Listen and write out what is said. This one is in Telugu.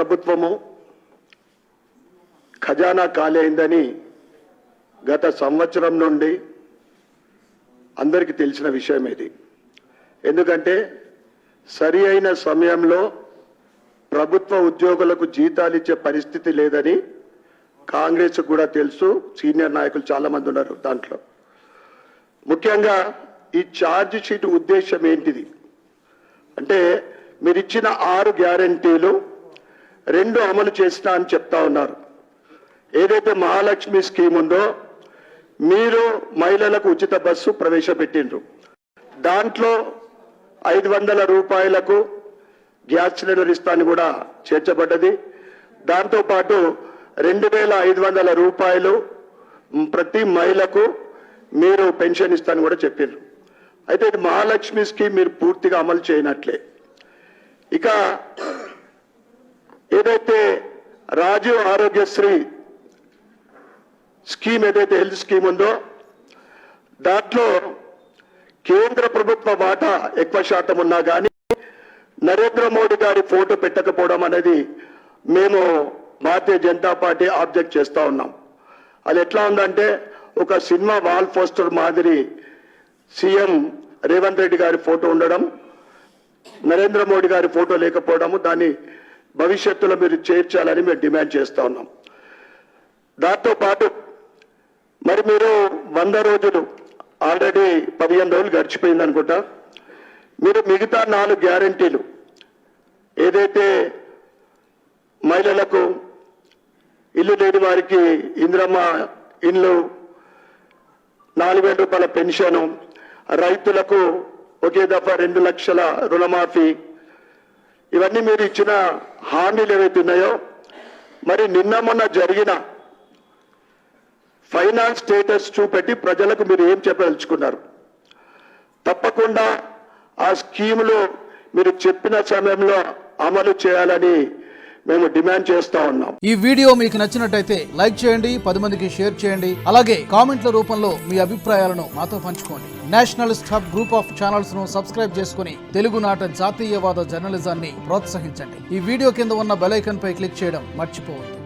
ప్రభుత్వము ఖజానా ఖాళీ అయిందని గత సంవత్సరం నుండి అందరికీ తెలిసిన విషయం ఇది. ఎందుకంటే సరి అయిన సమయంలో ప్రభుత్వ ఉద్యోగులకు జీతాలు ఇచ్చే పరిస్థితి లేదని కాంగ్రెస్ కూడా తెలుసు. సీనియర్ నాయకులు చాలా మంది ఉన్నారు దాంట్లో. ముఖ్యంగా ఈ ఛార్జ్ షీట్ ఉద్దేశం ఏంటిది అంటే, మీరు ఇచ్చిన 6 గ్యారంటీలు 2 అమలు చేసినా అని చెప్తా ఉన్నారు. ఏదైతే మహాలక్ష్మి స్కీమ్ ఉందో, మీరు మహిళలకు ఉచిత బస్సు ప్రవేశపెట్టిండ్రు. దాంట్లో 500 రూపాయలకు గ్యాస్ సిలిండర్ ఇస్తాను కూడా చేర్చబడ్డది. దాంతోపాటు 2500 రూపాయలు ప్రతి మహిళకు మీరు పెన్షన్ ఇస్తాను కూడా చెప్పారు. అయితే ఇది మహాలక్ష్మి స్కీమ్ మీరు పూర్తిగా అమలు చేయనట్లే. ఇక ఏదైతే రాజీవ్ ఆరోగ్యశ్రీ స్కీమ్ ఏదైతే హెల్త్ స్కీమ్ ఉందో, దాంట్లో కేంద్ర ప్రభుత్వ వాటా ఎక్కువ శాతం ఉన్నా కానీ నరేంద్ర మోడీ గారి ఫోటో పెట్టకపోవడం అనేది మేము భారతీయ జనతా పార్టీ ఆబ్జెక్ట్ చేస్తూ ఉన్నాం. అది ఎట్లా ఉందంటే, ఒక సినిమా వాల్ పోస్టర్ మాదిరి సీఎం రేవంత్ రెడ్డి గారి ఫోటో ఉండడం, నరేంద్ర మోడీ గారి ఫోటో లేకపోవడము, దాన్ని భవిష్యత్తులో మీరు చేర్చాలని మేము డిమాండ్ చేస్తూ ఉన్నాం. దాంతో పాటు మరి మీరు 100 రోజులు ఆల్రెడీ 15 రోజులు గడిచిపోయింది అనుకుంటా. మీరు మిగతా 4 గ్యారంటీలు ఏదైతే మహిళలకు ఇల్లు లేని వారికి ఇందిరమ్మ ఇల్లు, 4000 రూపాయల పెన్షను, రైతులకు ఒకే దఫా 2 లక్షల రుణమాఫీ, ఇవన్నీ మీరు ఇచ్చిన హామీలు ఏవైతే ఉన్నాయో, మరి నిన్న మొన్న జరిగిన ఫైనాన్స్ స్టేటస్ చూపెట్టి ప్రజలకు మీరు ఏం చెప్పదలుచుకున్నారు? తప్పకుండా ఆ స్కీములు మీరు చెప్పిన సమయంలో అమలు చేయాలని మేము డిమాండ్ చేస్తా ఉన్నాం. ఈ వీడియో మీకు నచ్చినట్టయితే లైక్ చేయండి, 10 మందికి షేర్ చేయండి. అలాగే కామెంట్ల రూపంలో మీ అభిప్రాయాలను మాతో పంచుకోండి. Nationalist hub group of channels ను సబ్స్క్రైబ్ చేసుకుని తెలుగునాట జాతీయవాద జర్నలిజాన్ని ప్రోత్సహించండి. ఈ వీడియో కింద ఉన్న బెల్ ఐకాన్ పై క్లిక్ చేయడం మర్చిపోవద్దు.